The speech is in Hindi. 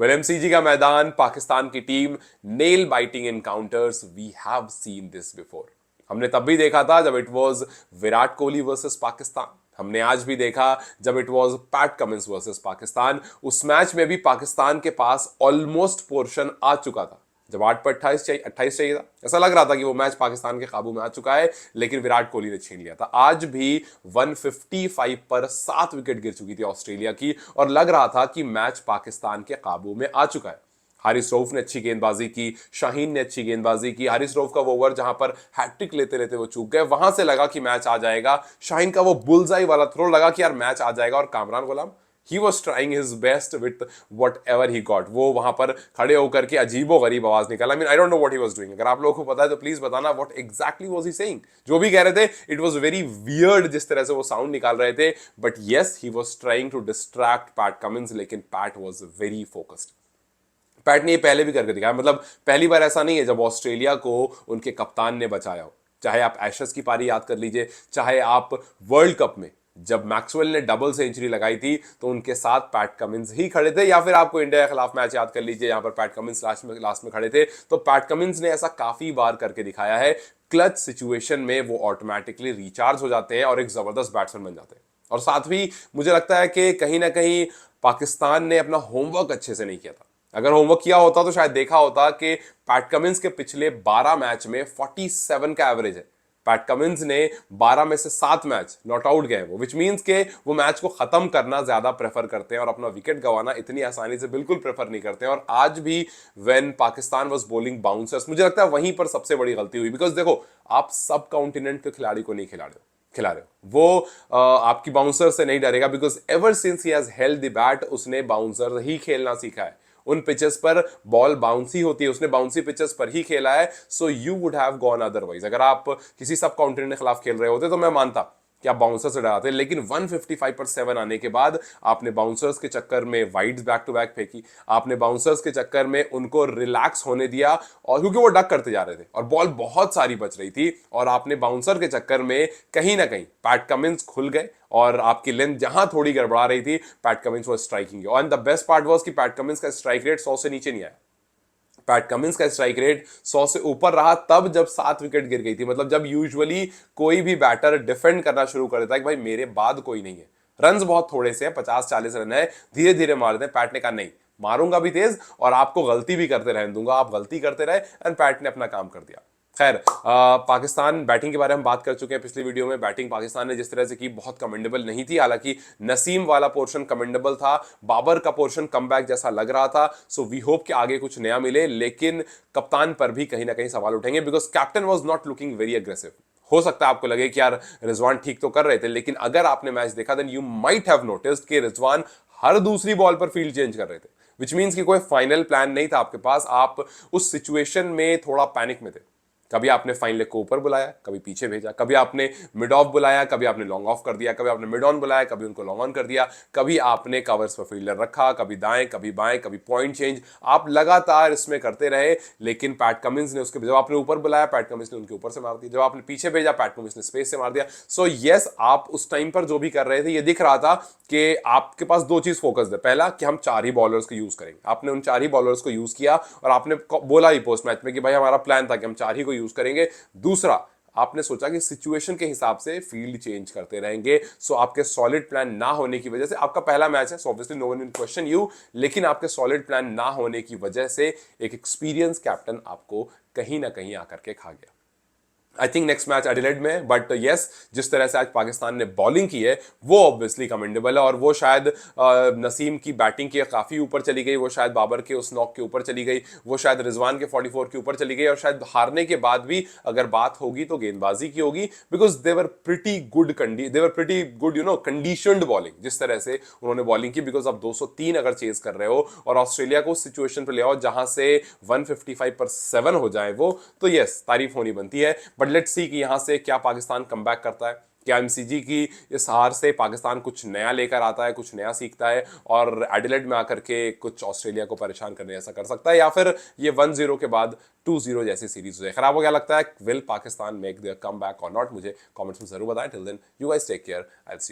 एमसीजी का मैदान, पाकिस्तान की team, nail biting encounters, we have seen this before. हमने तब भी देखा था जब it was Virat Kohli versus Pakistan, हमने आज भी देखा जब it was Pat Cummins versus Pakistan. उस मैच में भी पाकिस्तान के पास ऑलमोस्ट पोर्शन आ चुका था। जब 8 पर 28 चाहिए था, ऐसा लग रहा था कि वो मैच पाकिस्तान के काबू में आ चुका है, लेकिन विराट कोहली ने छीन लिया था। आज भी 155 पर 7 विकेट गिर चुकी थी ऑस्ट्रेलिया की और लग रहा था कि मैच पाकिस्तान के काबू में आ चुका है। हारिस रऊफ ने अच्छी गेंदबाजी की, शाहीन ने अच्छी गेंदबाजी की। हारिस रऊफ का वो ओवर जहां पर हैट्रिक लेते लेते वो चूक गए, वहां से लगा कि मैच आ जाएगा। शाहीन का वो बुलजाई वाला थ्रो, लगा कि यार मैच आ जाएगा। और Kamran Ghulam, he was trying his best with whatever he got. वो वहां पर खड़े होकर के अजीबो गरीब आवाज निकाला। I don't know what he was doing. अगर आप लोगों को पता है तो प्लीज बताना what exactly was he saying. जो भी कह रहे थे इट वाज वेरी वियर्ड जिस तरह से वो साउंड निकाल रहे थे, but yes he was trying to distract Pat Cummins, लेकिन Pat was very focused. Pat ने ये पहले भी करके दिखाया, मतलब पहली बार ऐसा नहीं है जब ऑस्ट्रेलिया को उनके कप्तान ने बचाया हो। चाहे आप एशेस की पारी याद कर लीजिए, चाहे आप वर्ल्ड कप में जब मैक्सवेल ने डबल सेंचुरी लगाई थी तो उनके साथ पैट कमिंस ही खड़े थे, या फिर आपको इंडिया के खिलाफ मैच याद कर लीजिए यहां पर पैट कमिंस लास्ट में खड़े थे। तो पैट कमिंस ने ऐसा काफी बार करके दिखाया है। क्लच सिचुएशन में वो ऑटोमेटिकली रिचार्ज हो जाते हैं और एक जबरदस्त बैट्समैन बन जाते हैं। और साथ ही मुझे लगता है कि कहीं ना कहीं पाकिस्तान ने अपना होमवर्क अच्छे से नहीं किया था। अगर होमवर्क किया होता तो शायद देखा होता कि पैट कमिंस के पिछले 12 मैच में 47 का एवरेज है। पैट कमिंस ने 12 में से 7 मैच नॉट आउट गए वो, विच मींस के वो मैच को खत्म करना ज्यादा प्रेफर करते हैं और अपना विकेट गंवाना इतनी आसानी से बिल्कुल प्रेफर नहीं करते हैं। और आज भी when Pakistan was bowling bouncers, मुझे लगता है वहीं पर सबसे बड़ी गलती हुई। बिकॉज देखो, आप सब कॉन्टिनेंट के खिलाड़ी को नहीं खिला रहे हो, वो आपकी बाउंसर से नहीं डरेगा। Because ever since he has held the bat, उसने बाउंसर ही खेलना सीखा है। उन पिचेस पर बॉल बाउंसी होती है, उसने बाउंसी पिचेस पर ही खेला है। So you would have gone otherwise. अगर आप किसी सब कॉन्टिनेंट के खिलाफ खेल रहे होते तो मैं मानता कि आप बाउंसर से डराते, लेकिन 155 पर 7 आने के बाद आपने बाउंसर्स के चक्कर में वाइड्स बैक टू बैक फेंकी, आपने बाउंसर्स के चक्कर में उनको रिलैक्स होने दिया, और क्योंकि वो डक करते जा रहे थे और बॉल बहुत सारी बच रही थी, और आपने बाउंसर के चक्कर में कहीं ना कहीं पैट कमिंस खुल गए और आपकी लेंथ जहां थोड़ी गड़बड़ा रही थी, पैट कमिंस वाज स्ट्राइकिंग। और द बेस्ट पार्ट वाज कि पैट कमिंस का स्ट्राइक रेट 100 से नीचे नहीं आया। पैट कमिंस का स्ट्राइक रेट 100 से ऊपर रहा तब जब 7 विकेट गिर गई थी। मतलब जब यूजुअली कोई भी बैटर डिफेंड करना शुरू कर देता है कि भाई मेरे बाद कोई नहीं है, रन्स बहुत थोड़े से हैं, 50-40 रन है, धीरे धीरे मार दें। पैट ने कहा नहीं, मारूंगा भी तेज और आपको गलती भी करते रहने दूंगा, आप गलती करते रहे। एंड पैट ने अपना काम कर दिया। खैर, पाकिस्तान बैटिंग के बारे में हम बात कर चुके हैं पिछली वीडियो में। बैटिंग पाकिस्तान ने जिस तरह से की बहुत कमेंडेबल नहीं थी। हालांकि नसीम वाला पोर्शन कमेंडेबल था, बाबर का पोर्शन कमबैक जैसा लग रहा था। सो वी होप कि आगे कुछ नया मिले, लेकिन कप्तान पर भी कहीं ना कहीं सवाल उठेंगे। Because captain was not looking very aggressive. हो सकता है आपको लगे कि यार रिजवान ठीक तो कर रहे थे, लेकिन अगर आपने मैच देखा then you might have noticed कि रिजवान हर दूसरी बॉल पर फील्ड चेंज कर रहे थे, विच मीन्स कि कोई फाइनल प्लान नहीं था आपके पास। आप उस सिचुएशन में थोड़ा पैनिक में थे। कभी आपने फाइन लेग को ऊपर बुलाया, कभी पीछे भेजा, कभी आपने मिड ऑफ बुलाया, कभी आपने लॉन्ग ऑफ कर दिया, कभी आपने मिड ऑन बुलाया, कभी उनको लॉन्ग ऑन कर दिया, कभी आपने कवर्स पर फील्डर रखा, कभी दाएं कभी बाएं, कभी पॉइंट चेंज। आप लगातार इसमें करते रहे, लेकिन पैट कमिंस ने उसके जब आपने ऊपर बुलाया, पैट कमिंस ने उनके ऊपर से मार दिया। जब आपने पीछे भेजा, पैट कमिंस ने स्पेस से मार दिया। सो यस, आप उस टाइम पर जो भी कर रहे थे, ये दिख रहा था कि आपके पास दो चीज फोकस है। पहला कि हम 4 ही बॉलर्स को यूज करेंगे, आपने उन 4 ही बॉलर्स को यूज किया और आपने बोला ही पोस्ट मैच में कि भाई हमारा प्लान था कि हम 4 ही को यूज करेंगे। दूसरा, आपने सोचा कि सिचुएशन के हिसाब से फील्ड चेंज करते रहेंगे। सो आपके सॉलिड प्लान ना होने की वजह से, आपका पहला मैच है so obviously no one will question you, लेकिन आपके सॉलिड प्लान ना होने की वजह से एक एक्सपीरियंस कैप्टन आपको कहीं ना कहीं आकर के खा गया। I think next match Adelaide में, बट यस, जिस तरह से आज पाकिस्तान ने बॉलिंग की है वो ऑब्वियसली कमेंडेबल है। और वो शायद नसीम की बैटिंग के काफी ऊपर चली गई, वो शायद बाबर के उस नॉक के ऊपर चली गई, वो शायद रिजवान के 44 के ऊपर चली गई, और शायद हारने के बाद भी अगर बात होगी तो गेंदबाजी की होगी। Because they were pretty good you know conditioned bowling, जिस तरह से उन्होंने बॉलिंग की। बिकॉज आप 203 अगर चेज कर रहे हो और ऑस्ट्रेलिया को उस सिचुएशन पर ले आओ जहां से 155 पर 7 हो जाए वो, तो यस, तारीफ होनी बनती है। बट लेट्स सी कि यहां से क्या पाकिस्तान कमबैक करता है, क्या एमसीजी की इस हार से पाकिस्तान कुछ नया लेकर आता है, कुछ नया सीखता है और एडिलेड में आकर के कुछ ऑस्ट्रेलिया को परेशान करने जैसा कर सकता है, या फिर ये 1-0 के बाद 2-0 जैसी सीरीज हो जाए। खराब हो, क्या लगता है, will Pakistan make their comeback or not? मुझे कमेंट्स में जरूर बताएं। Till then you guys take care, I will C